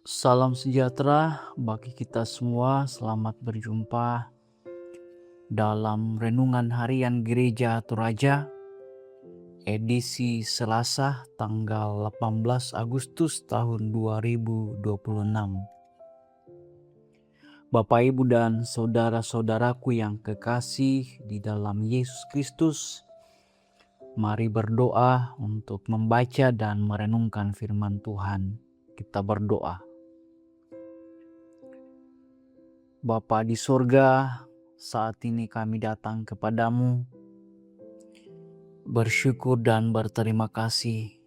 Salam sejahtera bagi kita semua. Selamat berjumpa dalam renungan harian Gereja Toraja, edisi Selasa tanggal 18 Agustus tahun 2026. Bapak, Ibu, dan saudara-saudaraku yang kekasih di dalam Yesus Kristus, mari berdoa untuk membaca dan merenungkan firman Tuhan. Kita berdoa. Bapa di sorga, saat ini kami datang kepadamu, bersyukur dan berterima kasih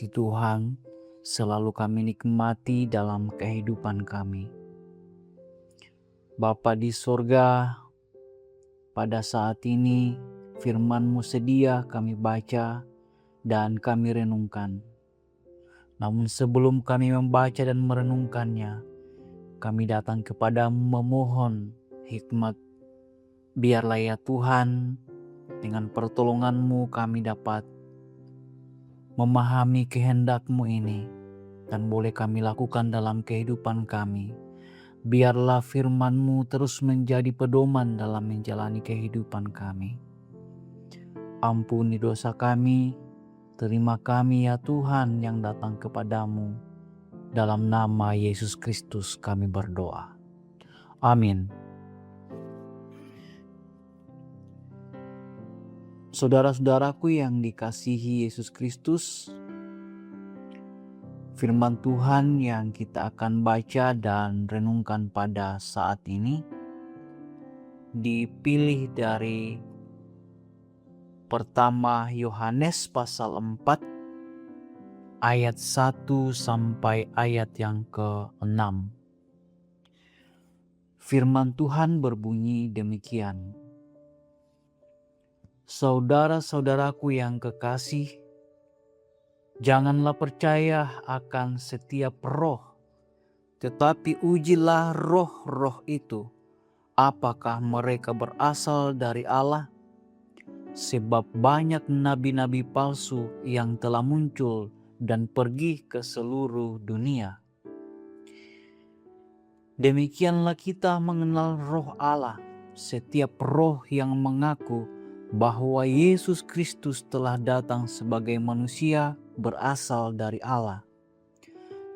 Tuhan selalu kami nikmati dalam kehidupan kami. Bapa di sorga, pada saat ini firman-Mu sedia kami baca dan kami renungkan. Namun sebelum kami membaca dan merenungkannya, kami datang kepadamu memohon hikmat. Biarlah ya Tuhan, dengan pertolongan-Mu kami dapat memahami kehendak-Mu ini dan boleh kami lakukan dalam kehidupan kami. Biarlah firman-Mu terus menjadi pedoman dalam menjalani kehidupan kami. Ampuni dosa kami, terima kami ya Tuhan yang datang kepadamu. Dalam nama Yesus Kristus kami berdoa. Amin. Saudara-saudaraku yang dikasihi Yesus Kristus, firman Tuhan yang kita akan baca dan renungkan pada saat ini dipilih dari pertama Yohanes pasal 4 ayat 1 sampai ayat yang ke-6. Firman Tuhan berbunyi demikian. Saudara-saudaraku yang kekasih, janganlah percaya akan setiap roh, tetapi ujilah roh-roh itu, apakah mereka berasal dari Allah? Sebab banyak nabi-nabi palsu yang telah muncul dan pergi ke seluruh dunia. Demikianlah kita mengenal roh Allah. Setiap roh yang mengaku bahwa Yesus Kristus telah datang sebagai manusia berasal dari Allah.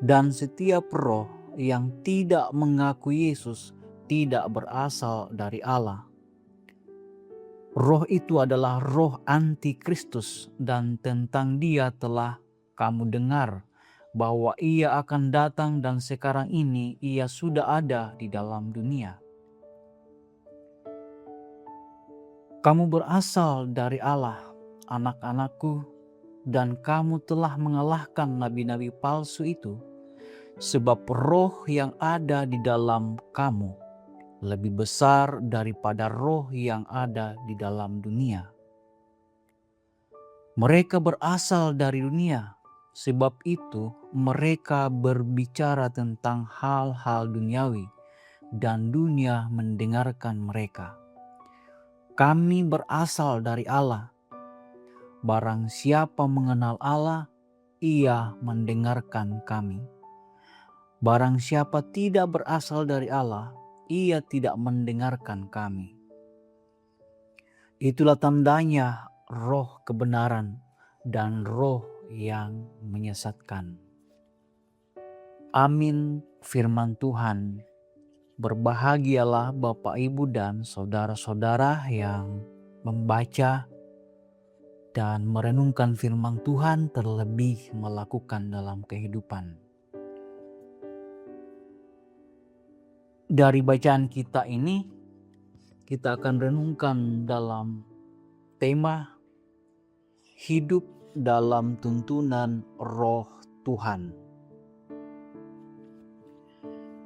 Dan setiap roh yang tidak mengaku Yesus tidak berasal dari Allah. Roh itu adalah roh antikristus, dan tentang dia telah kamu dengar bahwa ia akan datang dan sekarang ini ia sudah ada di dalam dunia. Kamu berasal dari Allah, anak-anakku, dan kamu telah mengalahkan nabi-nabi palsu itu, sebab roh yang ada di dalam kamu lebih besar daripada roh yang ada di dalam dunia. Mereka berasal dari dunia, sebab itu mereka berbicara tentang hal-hal duniawi, dan dunia mendengarkan mereka. Kami berasal dari Allah. Barang siapa mengenal Allah, ia mendengarkan kami. Barang siapa tidak berasal dari Allah, ia tidak mendengarkan kami. Itulah tandanya roh kebenaran dan roh yang menyesatkan. Amin. Firman Tuhan. Berbahagialah Bapak, Ibu, dan saudara-saudara yang membaca dan merenungkan firman Tuhan, terlebih melakukan dalam kehidupan. Dari bacaan kita ini, kita akan renungkan dalam tema hidup dalam tuntunan Roh Tuhan.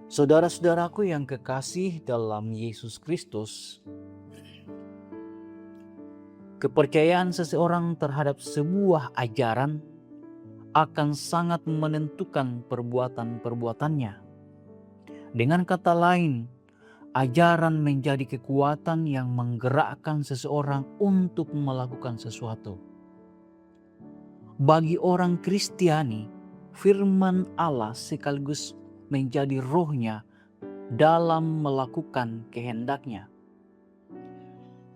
Saudara-saudaraku yang kekasih dalam Yesus Kristus, kepercayaan seseorang terhadap sebuah ajaran akan sangat menentukan perbuatan-perbuatannya. Dengan kata lain, ajaran menjadi kekuatan yang menggerakkan seseorang untuk melakukan sesuatu. Bagi orang Kristiani, firman Allah sekaligus menjadi rohnya dalam melakukan kehendaknya.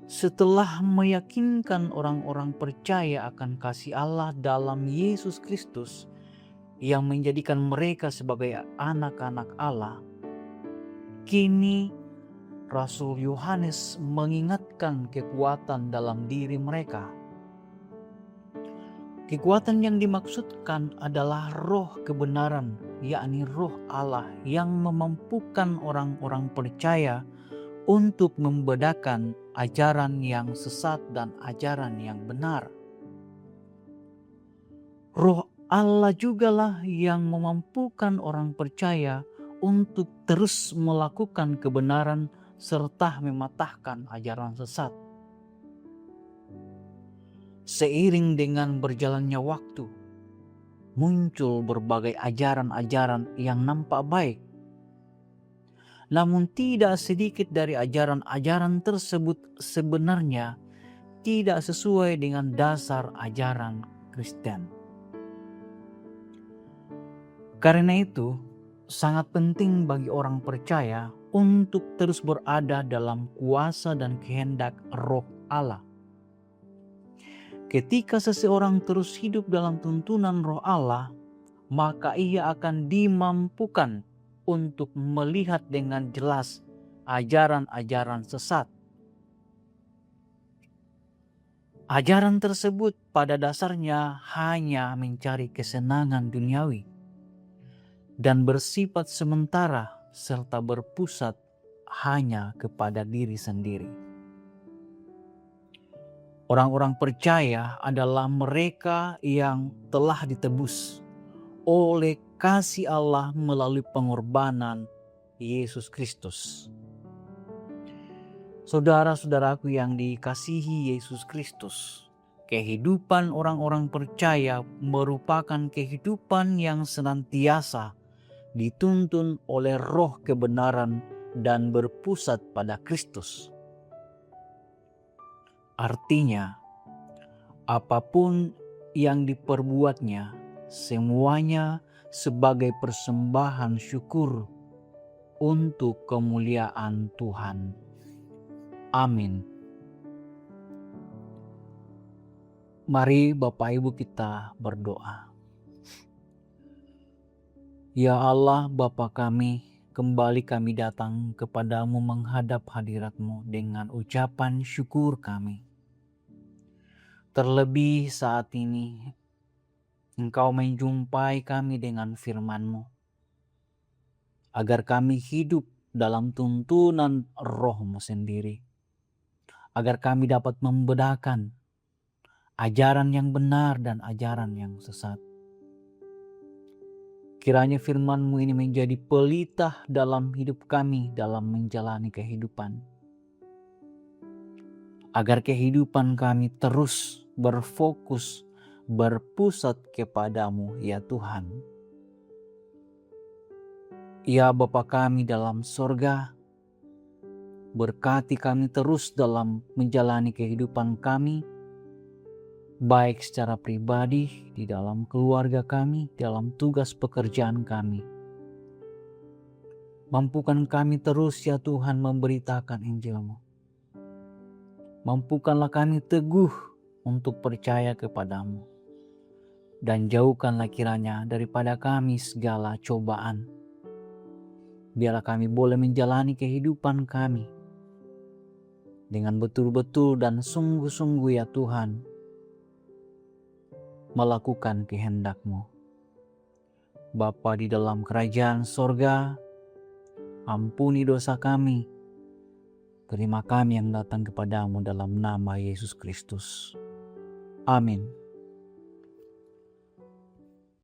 Setelah meyakinkan orang-orang percaya akan kasih Allah dalam Yesus Kristus yang menjadikan mereka sebagai anak-anak Allah, kini Rasul Yohanes mengingatkan kekuatan dalam diri mereka. Kekuatan yang dimaksudkan adalah roh kebenaran, yakni roh Allah yang memampukan orang-orang percaya untuk membedakan ajaran yang sesat dan ajaran yang benar. Roh Allah jugalah yang memampukan orang percaya untuk terus melakukan kebenaran serta mematahkan ajaran sesat. Seiring dengan berjalannya waktu, muncul berbagai ajaran-ajaran yang nampak baik. Namun tidak sedikit dari ajaran-ajaran tersebut sebenarnya tidak sesuai dengan dasar ajaran Kristen. Karena itu, sangat penting bagi orang percaya untuk terus berada dalam kuasa dan kehendak Roh Allah. Ketika seseorang terus hidup dalam tuntunan Roh Allah, maka ia akan dimampukan untuk melihat dengan jelas ajaran-ajaran sesat. Ajaran tersebut pada dasarnya hanya mencari kesenangan duniawi dan bersifat sementara serta berpusat hanya kepada diri sendiri. Orang-orang percaya adalah mereka yang telah ditebus oleh kasih Allah melalui pengorbanan Yesus Kristus. Saudara-saudaraku yang dikasihi Yesus Kristus, kehidupan orang-orang percaya merupakan kehidupan yang senantiasa dituntun oleh roh kebenaran dan berpusat pada Kristus. Artinya, apapun yang diperbuatnya, semuanya sebagai persembahan syukur untuk kemuliaan Tuhan. Amin. Mari Bapak Ibu kita berdoa. Ya Allah Bapa kami, kembali kami datang kepadamu menghadap hadirat-Mu dengan ucapan syukur kami. Terlebih saat ini, Engkau menjumpai kami dengan firman-Mu, agar kami hidup dalam tuntunan Roh-Mu sendiri, agar kami dapat membedakan ajaran yang benar dan ajaran yang sesat. Kiranya firman-Mu ini menjadi pelita dalam hidup kami dalam menjalani kehidupan, agar kehidupan kami terus berfokus, berpusat kepadamu ya Tuhan. Ya Bapa kami dalam sorga, berkati kami terus dalam menjalani kehidupan kami, baik secara pribadi, di dalam keluarga kami, dalam tugas pekerjaan kami. Mampukan kami terus ya Tuhan memberitakan Injil-Mu. Mampukanlah kami teguh untuk percaya kepadamu. Dan jauhkanlah kiranya daripada kami segala cobaan. Biarlah kami boleh menjalani kehidupan kami dengan betul-betul dan sungguh-sungguh ya Tuhan, melakukan kehendak-Mu. Bapa di dalam kerajaan sorga, ampuni dosa kami. Terima kami yang datang kepadamu dalam nama Yesus Kristus. Amin.